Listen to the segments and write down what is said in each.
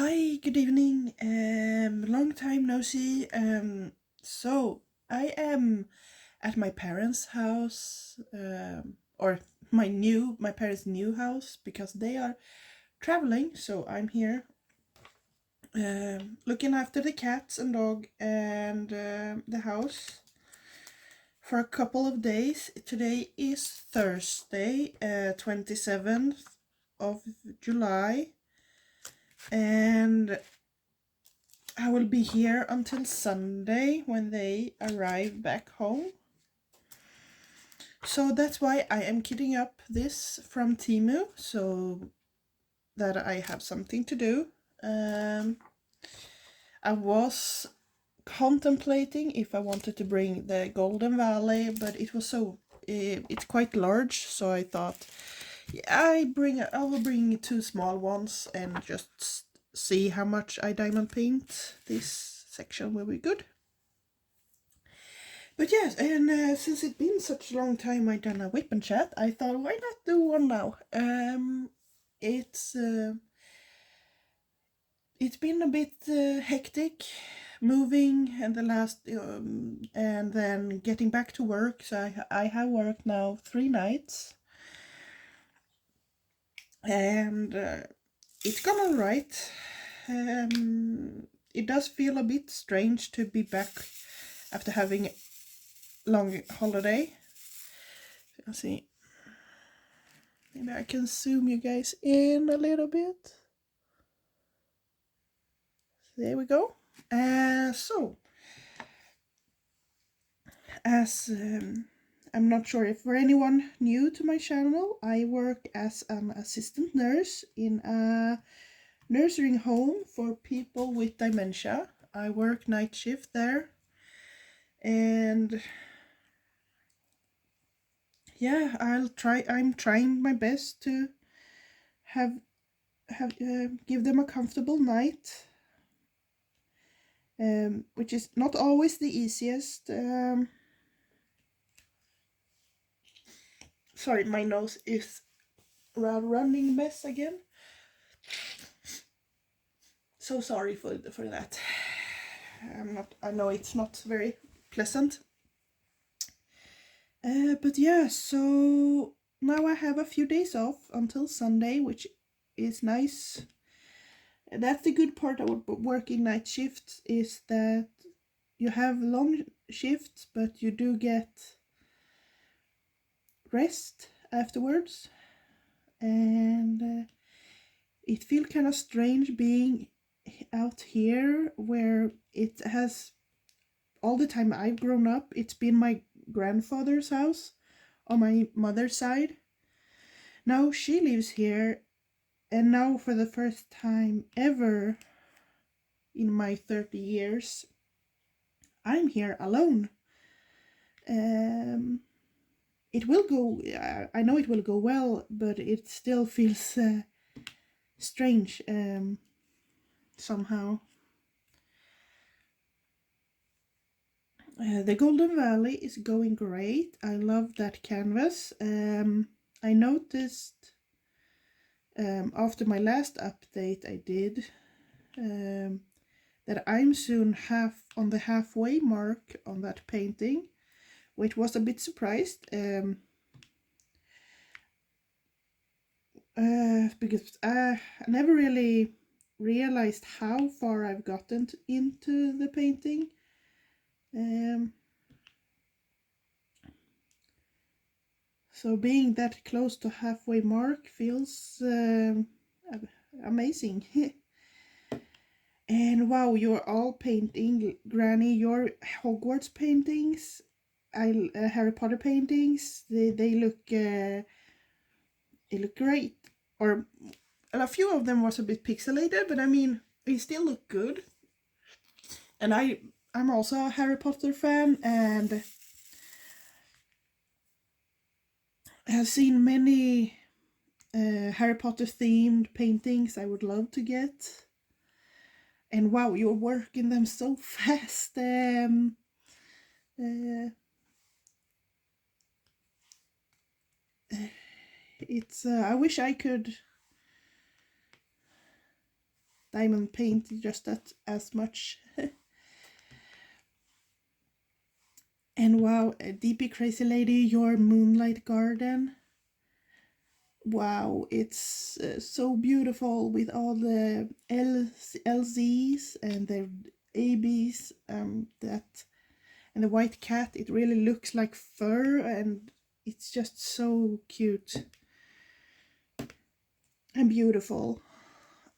Hi, good evening. Long time no see. So I am at my parents' house, or my parents' new house because they are traveling. So I'm here, looking after the cats and dog and the house for a couple of days. Today is Thursday, 27th of July, and I will be here until Sunday when they arrive back home. So that's why I am kitting up this from Temu so that I have something to do. I was contemplating if I wanted to bring the Golden Valley, but it was it's quite large, so I thought I will bring two small ones and just see how much I diamond paint. This section will be good. But yes, and since it's been such a long time I done a weapon chat, I thought why not do one now? It's it's been a bit hectic moving and the last and then getting back to work. So I have worked now 3 nights, and it's gone all right. It does feel a bit strange to be back after having a long holiday. Let's see. Maybe I can zoom you guys in a little bit. There we go. So, as I'm not sure if for anyone new to my channel, I work as an assistant nurse in a nursing home for people with dementia. I work night shift there, and yeah, I'm trying my best to have give them a comfortable night, which is not always the easiest. Sorry, my nose is a running mess again. So sorry for that. I know it's not very pleasant. But yeah, so now I have a few days off until Sunday, which is nice. That's the good part about working night shifts, is that you have long shifts, but you do get rest afterwards. And it feels kind of strange being out here where it has all the time I've grown up, it's been my grandfather's house on my mother's side. Now she lives here, and now for the first time ever in my 30 years, I'm here alone. It will go, I know it will go well, but it still feels strange somehow. The Golden Valley is going great. I love that canvas. I noticed after my last update I did that I'm soon on the halfway mark on that painting, which was a bit surprised because I never really realized how far I've gotten into the painting. So being that close to halfway mark feels amazing. And wow, you're all painting, Granny, your Hogwarts paintings, Harry Potter paintings, they look great. Or a few of them was a bit pixelated, but I mean, they still look good. And I'm also a Harry Potter fan, and have seen many Harry Potter themed paintings I would love to get. And wow, you're working them so fast. It's I wish I could diamond paint just as much. And wow, DP Crazy Lady, your Moonlight Garden. Wow, it's so beautiful with all the LZs and the ABs, that, and the white cat. It really looks like fur, and it's just so cute and beautiful.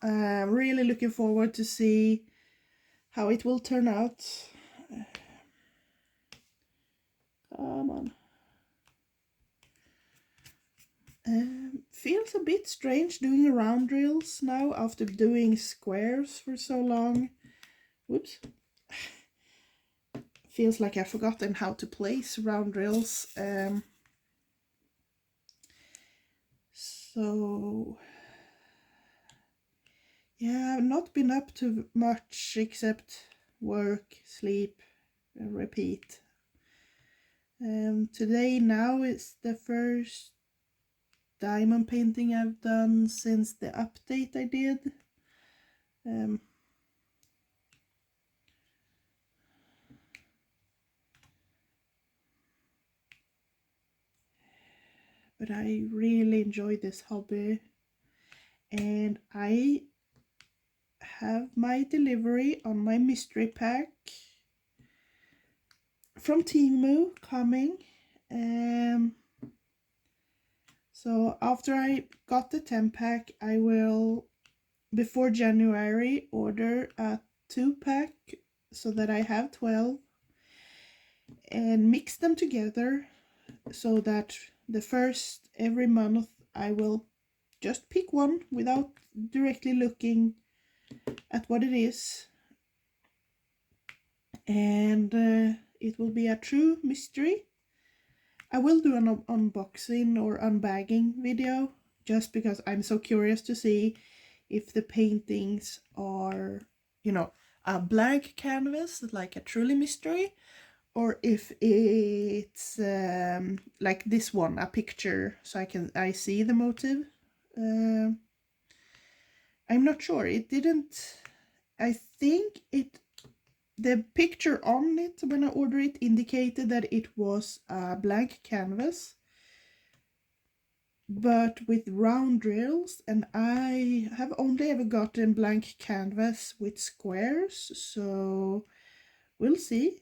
I'm really looking forward to see how it will turn out. Come on. Feels a bit strange doing round drills now after doing squares for so long. Whoops. Feels like I've forgotten how to place round drills. So yeah, I've not been up to much except work, sleep, and repeat. Today now is the first diamond painting I've done since the update I did. But I really enjoy this hobby, and I have my delivery on my mystery pack from temu coming. So after I got the 10 pack, I will, before January, order a 2-pack so that I have 12, and mix them together so that the first every month I will just pick one without directly looking at what it is, and it will be a true mystery. I will do an unboxing or unbagging video just because I'm so curious to see if the paintings are, you know, a blank canvas like a truly mystery, or if it's like this one, a picture, so I see the motive. I'm not sure. It didn't. I think the picture on it when I ordered it indicated that it was a blank canvas, but with round drills, and I have only ever gotten blank canvas with squares, so we'll see.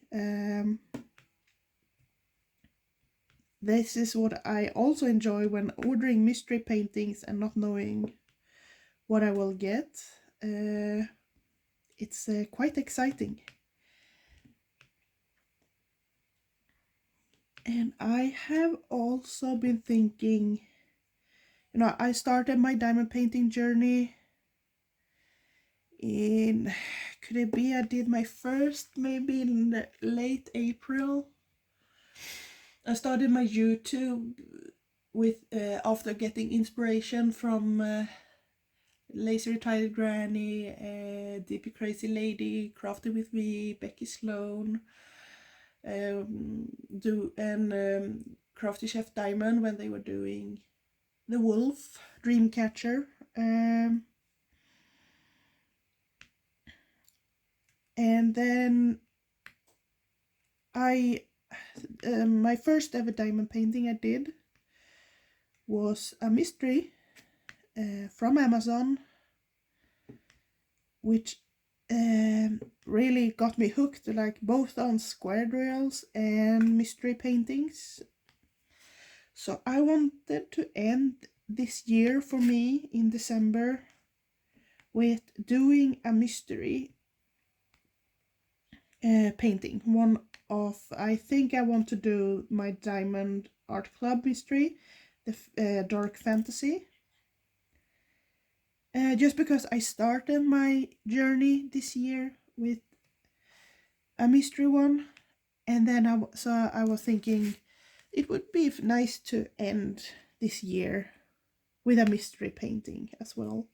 This is what I also enjoy when ordering mystery paintings and not knowing what I will get. It's quite exciting. And I have also been thinking, you know, I started my diamond painting journey in, could it be I did my first maybe in late April. I started my YouTube with after getting inspiration from Lazy Retired Granny, DP Crazy Lady, Crafting with Me, Becky Sloan, Crafty Chef Diamond when they were doing the Wolf Dreamcatcher. And then my first ever diamond painting I did was a mystery from Amazon, which really got me hooked, like both on square drills and mystery paintings. So I wanted to end this year for me in December with doing a mystery painting. One of, I think I want to do my Diamond Art Club mystery, the dark fantasy. Just because I started my journey this year with a mystery one, and then I was thinking it would be nice to end this year with a mystery painting as well.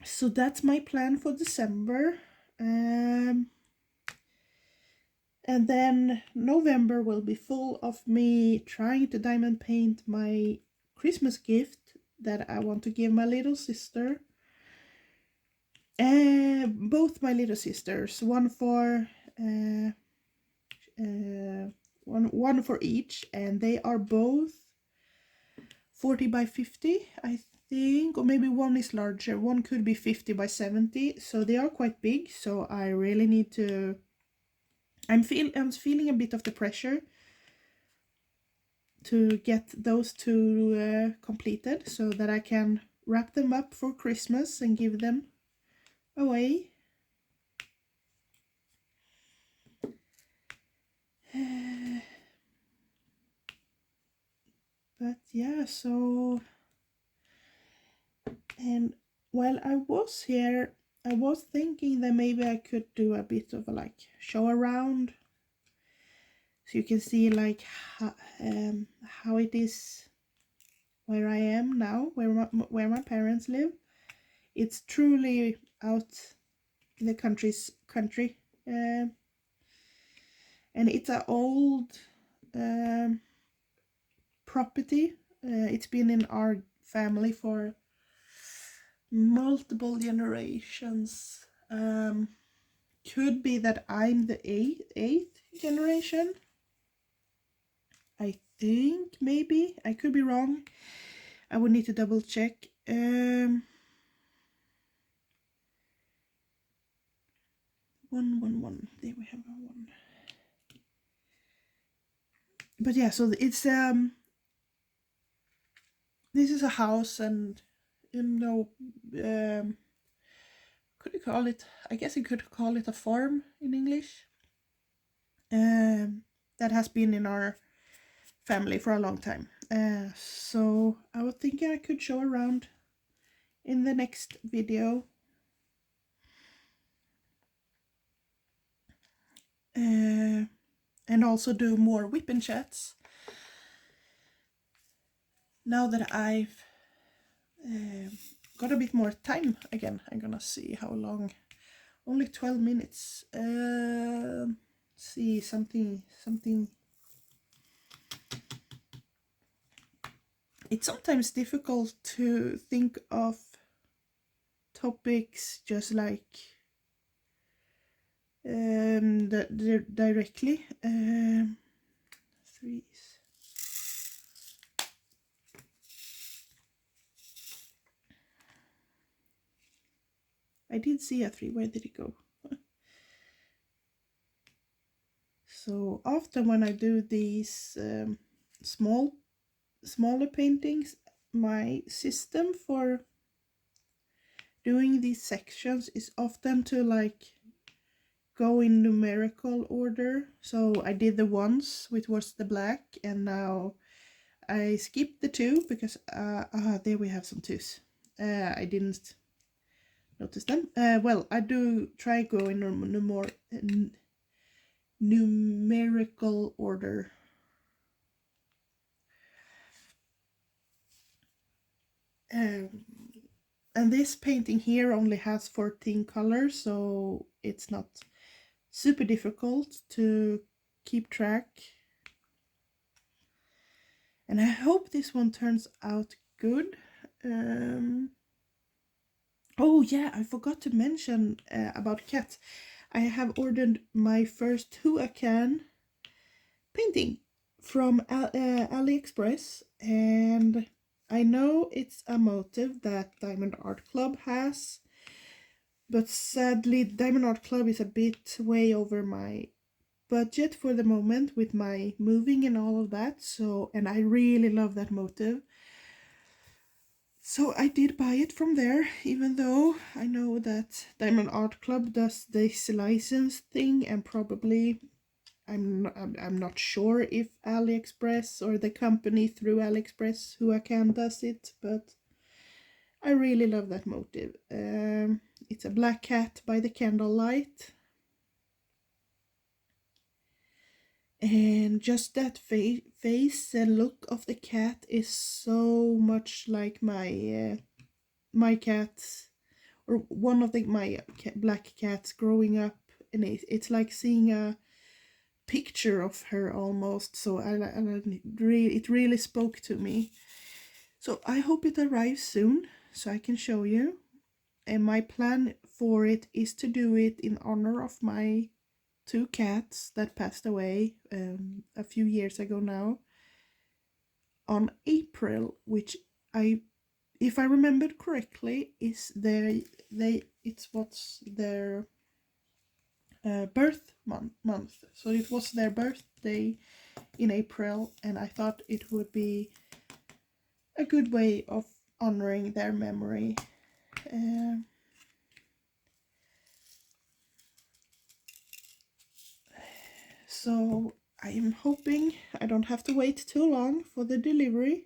So that's my plan for December. And then November will be full of me trying to diamond paint my Christmas gift that I want to give my little sister. Both my little sisters, one for one for each, and they are both 40 by 50, I think, or maybe one is larger. One could be 50 by 70, so they are quite big. So I really need to. I'm feeling a bit of the pressure to get those two completed, so that I can wrap them up for Christmas and give them away. But yeah, so, and while I was here, I was thinking that maybe I could do a bit of a like show around, so you can see like how it is where I am now, where my parents live. It's truly out in the country, and it's an old property. It's been in our family for multiple generations. Could be that I'm the eighth generation. I think, maybe. I could be wrong. I would need to double check. 111. There we have a 1. But yeah, so it's this is a house, and could you call it? I guess you could call it a farm in English. That has been in our family for a long time. So I was thinking I could show around in the next video. And also do more whipping chats. Now that I've got a bit more time again, I'm gonna see how long. Only 12 minutes. See, something. It's sometimes difficult to think of topics just like directly. Threes. I did see a 3. Where did it go? So often when I do these smaller paintings, my system for doing these sections is often to like go in numerical order. So I did the ones, which was the black, and now I skipped the 2 because there we have some 2s. I didn't notice them. Well, I do try go in numerical order. And this painting here only has 14 colors, so it's not super difficult to keep track. And I hope this one turns out good. Oh yeah, I forgot to mention about cats. I have ordered my first Huacan painting from AliExpress, and I know it's a motive that Diamond Art Club has, but sadly Diamond Art Club is a bit way over my budget for the moment with my moving and all of that. So, and I really love that motive. So I did buy it from there, even though I know that Diamond Art Club does this license thing, and probably I'm not sure if AliExpress or the company through AliExpress Huacan does it, but I really love that motive. It's a black cat by the candlelight. And just that face and look of the cat is so much like my my cats, or one of my black cats growing up, and it's like seeing a picture of her almost. So it really spoke to me. So I hope it arrives soon so I can show you. And my plan for it is to do it in honor of my 2 cats that passed away a few years ago now, on April, which if I remembered correctly, is what's their birth month. So it was their birthday in April, and I thought it would be a good way of honoring their memory. So I am hoping I don't have to wait too long for the delivery.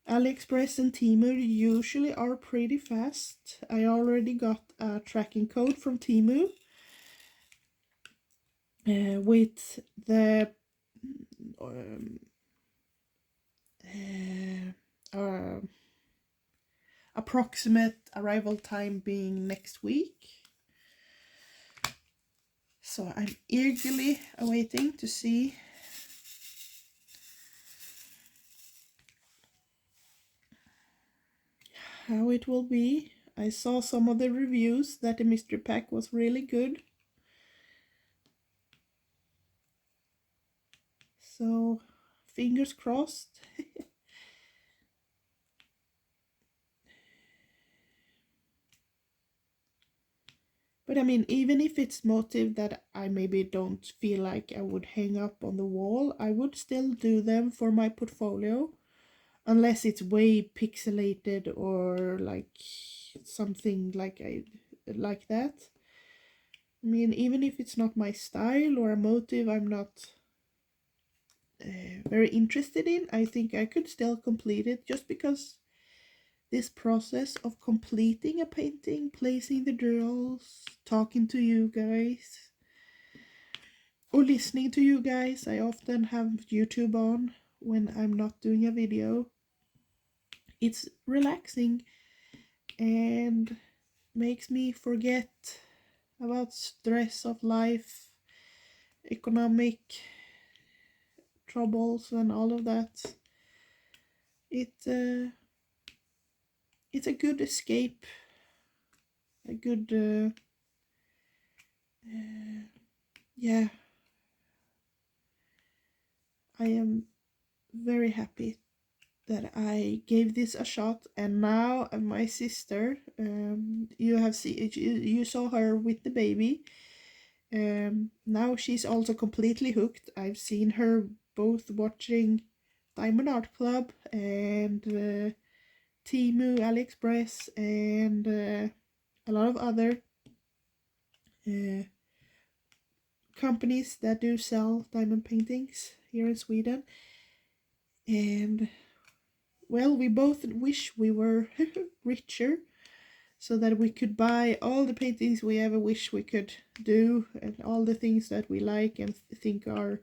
AliExpress and Temu usually are pretty fast. I already got a tracking code from Temu with the approximate arrival time being next week. So I'm eagerly awaiting to see how it will be. I saw some of the reviews that the mystery pack was really good. So fingers crossed. But I mean, even if it's motive that I maybe don't feel like I would hang up on the wall, I would still do them for my portfolio. Unless it's way pixelated or like something like that. I mean, even if it's not my style or a motive I'm not very interested in, I think I could still complete it, just because this process of completing a painting, placing the drills, talking to you guys, or listening to you guys. I often have YouTube on when I'm not doing a video. It's relaxing and makes me forget about stress of life, economic troubles, and all of that. It's a good escape, a good yeah. I am very happy that I gave this a shot, and now my sister, you saw her with the baby. Now she's also completely hooked. I've seen her both watching Diamond Art Club and Temu, AliExpress, and a lot of other companies that do sell diamond paintings here in Sweden. And well, we both wish we were richer, so that we could buy all the paintings we ever wish we could do, and all the things that we like and think are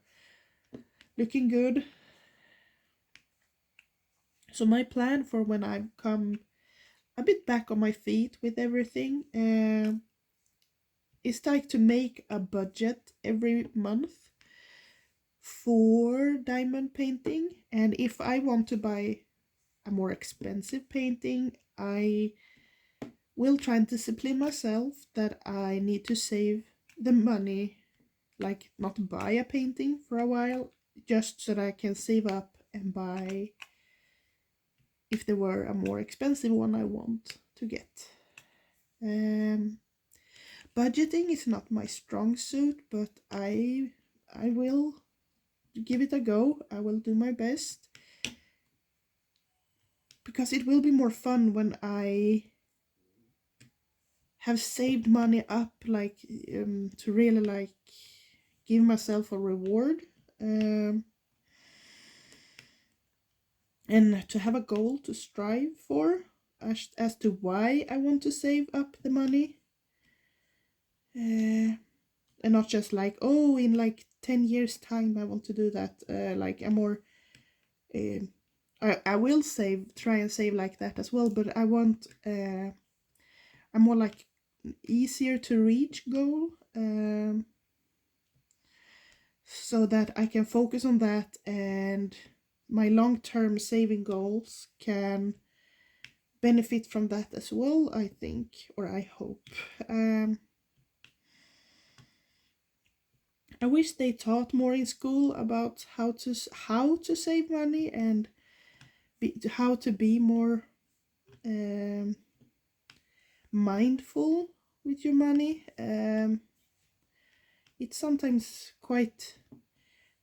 looking good. So my plan for when I come a bit back on my feet with everything is like to make a budget every month for diamond painting. And if I want to buy a more expensive painting, I will try and discipline myself that I need to save the money, like not buy a painting for a while, just so that I can save up and buy if there were a more expensive one I want to get. Budgeting is not my strong suit, but I will give it a go. I will do my best, because it will be more fun when I have saved money up, like to really like give myself a reward, and to have a goal to strive for, as to why I want to save up the money, and not just like, oh, in like 10 years time I want to do that. Like a more I will try and save like that as well, but I want a more like easier to reach goal, so that I can focus on that, and my long-term saving goals can benefit from that as well, I think, or I hope. I wish they taught more in school about how to save money and how to be more mindful with your money. It's sometimes quite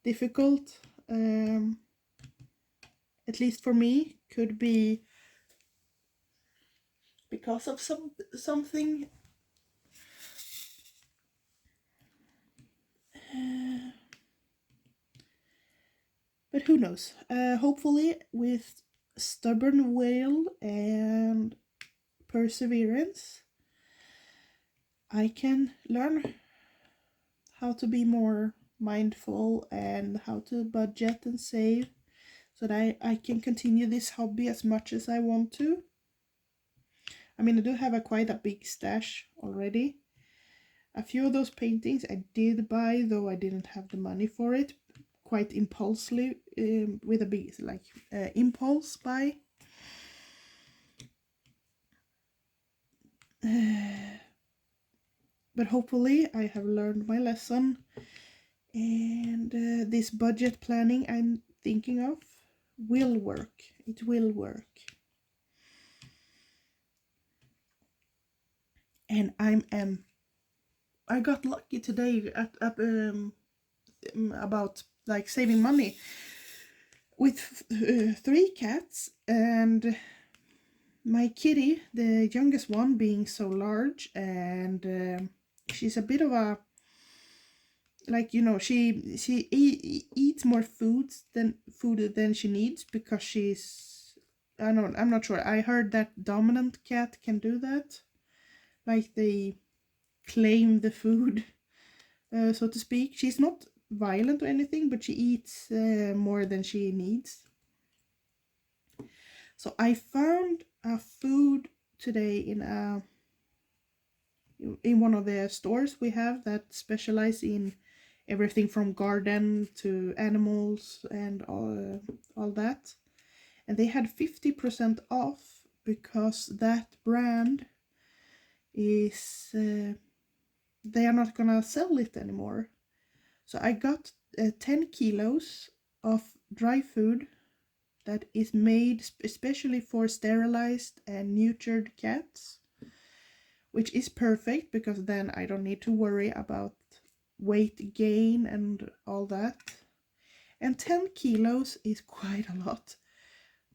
difficult. At least for me, could be because of something. But who knows? Hopefully, with stubborn will and perseverance, I can learn how to be more mindful and how to budget and save so that I can continue this hobby as much as I want to. I mean, I do have quite a big stash already. A few of those paintings I did buy, though I didn't have the money for it, quite impulsively, with a big impulse buy. But hopefully I have learned my lesson, and this budget planning I'm thinking of will work. It will work. And I got lucky today about like saving money with 3 cats, and my kitty, the youngest one, being so large, and she's a bit of a, like, you know, she eats more food than she needs because she's, I'm not sure. I heard that dominant cat can do that, like they claim the food, so to speak. She's not violent or anything, but she eats more than she needs. So I found a food today in one of the stores we have that specialize in everything from garden to animals and all that. And they had 50% off because that brand is they are not gonna sell it anymore. So I got 10 kilos of dry food that is made especially for sterilized and neutered cats, which is perfect because then I don't need to worry about weight gain and all that. And 10 kilos is quite a lot.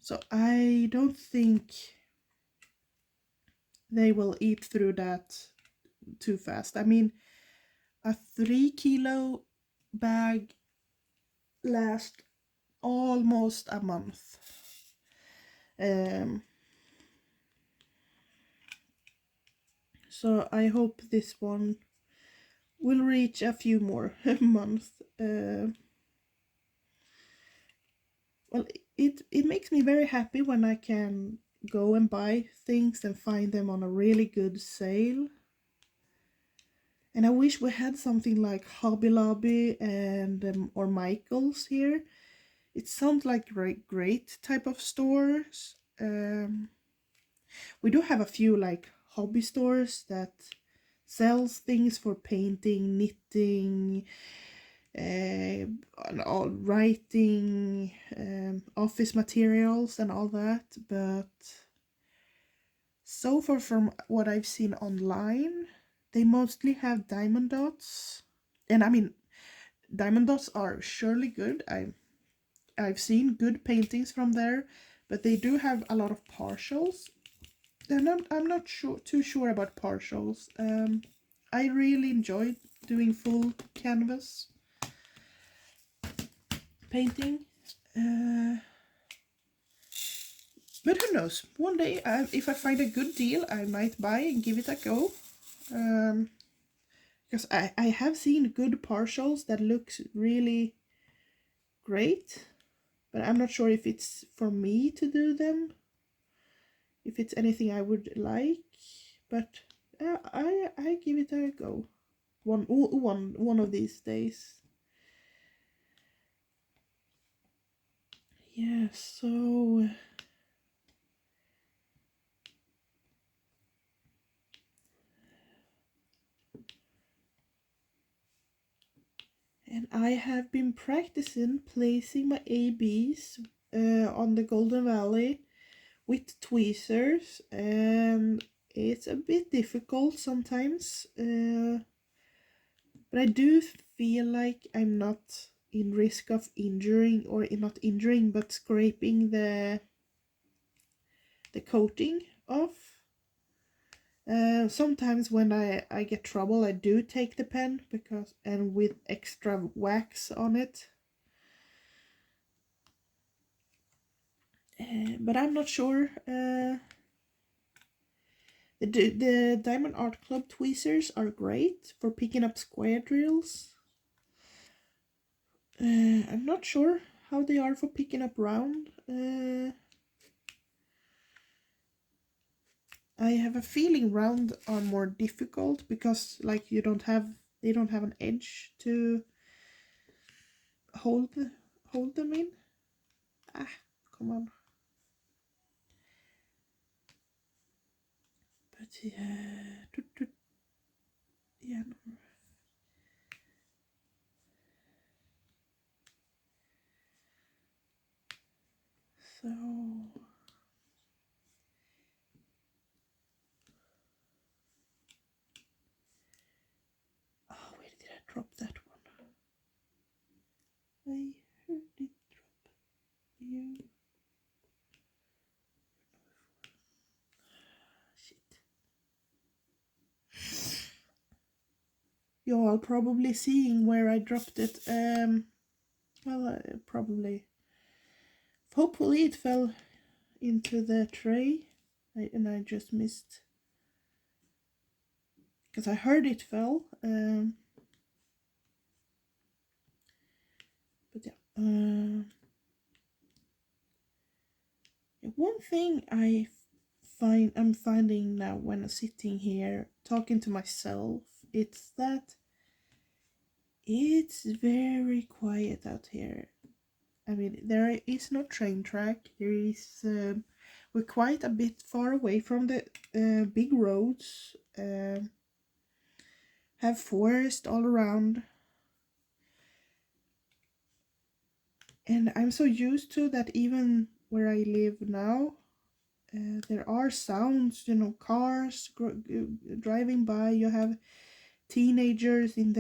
So I don't think they will eat through that too fast. I mean, a 3-kilo bag lasts almost a month. So I hope this one will reach a few more months. Well, it makes me very happy when I can go and buy things and find them on a really good sale. And I wish we had something like Hobby Lobby and or Michael's here. It sounds like great type of stores. We do have a few like hobby stores that sells things for painting, knitting, all writing, office materials and all that. But so far from what I've seen online, they mostly have diamond dots. And I mean, diamond dots are surely good. I've seen good paintings from there, but they do have a lot of partials. I'm not too sure about partials. I really enjoyed doing full canvas painting. But who knows? One day, if I find a good deal, I might buy and give it a go. Because I have seen good partials that looks really great, but I'm not sure if it's for me to do them, if it's anything I would like. But I give it a go one of these days. Yeah, so And I have been practicing placing my ABs on the Golden Valley with tweezers, and it's a bit difficult sometimes, but I do feel like I'm not in risk of injuring, or not injuring, but scraping the coating off. Sometimes when I get trouble, I do take the pen, because and with extra wax on it. But I'm not sure. The Diamond Art Club tweezers are great for picking up square drills. I'm not sure how they are for picking up round. I have a feeling round are more difficult, because like they don't have an edge to hold them in. Come on. But yeah, yeah. No. So, where did I drop that one? I heard it drop. You. Shit. You're probably seeing where I dropped it. Well, probably. Hopefully it fell into the tray, and I just missed, because I heard it fell. But yeah. One thing I'm finding now when I'm sitting here talking to myself, it's that it's very quiet out here. I mean, there is no train track. There is we're quite a bit far away from the big roads. Have forest all around, and I'm so used to that. Even where I live now, there are sounds. Cars driving by. You have teenagers in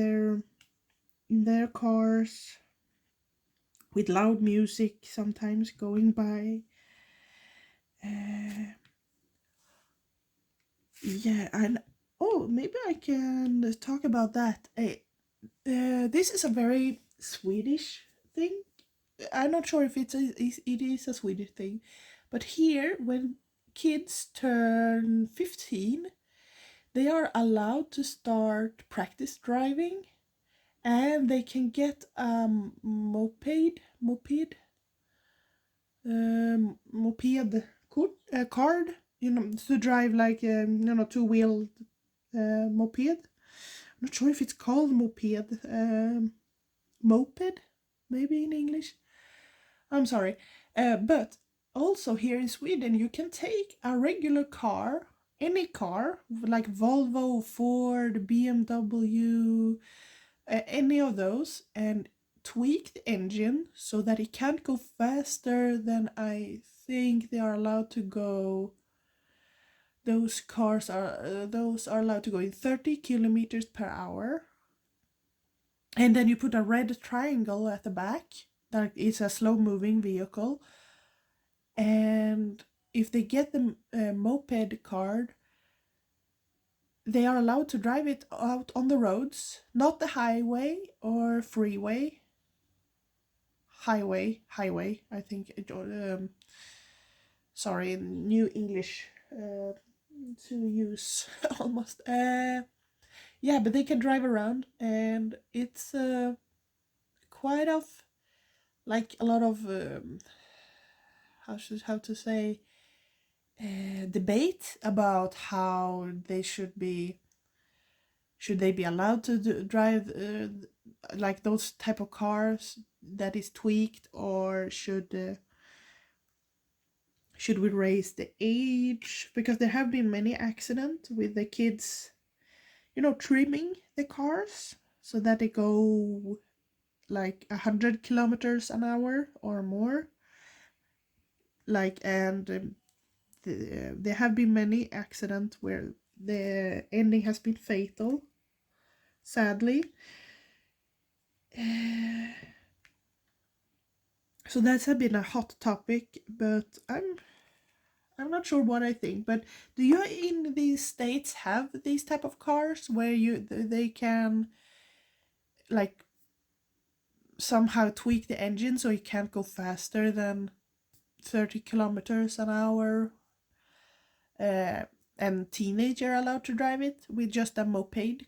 their cars with loud music sometimes going by. Yeah, and maybe I can talk about that. This is a very Swedish thing. I'm not sure if it is a Swedish thing, but here, when kids turn 15, they are allowed to start practice driving, and they can get a moped card, to drive like two-wheeled moped. I'm not sure if it's called moped, moped, maybe in English. I'm sorry, but also here in Sweden, you can take a regular car, any car like Volvo, Ford, BMW, any of those, and tweak the engine so that it can't go faster than, I think they are allowed to go. Those are allowed to go in 30 kilometers per hour. And then you put a red triangle at the back that is a slow moving vehicle. And if they get the moped card, they are allowed to drive it out on the roads, not the highway or freeway. Highway, I think. Sorry, new English to use almost. Yeah, but they can drive around, and it's quite of like a lot of how to say debate about how they should be. Should they be allowed to drive like those type of cars that is tweaked, or should we raise the age? Because there have been many accidents with the kids, trimming the cars so that they go like 100 kilometers an hour or more. Like, and there have been many accidents where the ending has been fatal, sadly. So that's been a hot topic, but I'm not sure what I think. But do you in these states have these type of cars where they can like somehow tweak the engine so it can't go faster than 30 kilometers an hour, uh, and teenager are allowed to drive it with just a moped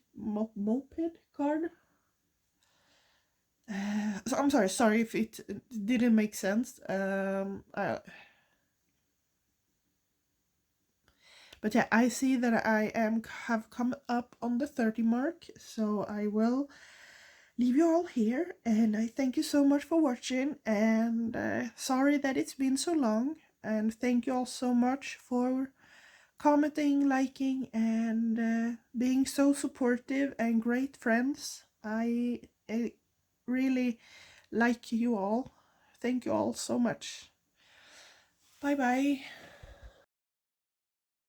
card? So I'm sorry if it didn't make sense. But yeah, I see that I have come up on the 30 mark, so I will leave you all here, and I thank you so much for watching, and sorry that it's been so long, and thank you all so much for commenting, liking, and being so supportive and great friends. I really like you all. Thank you all so much. Bye bye.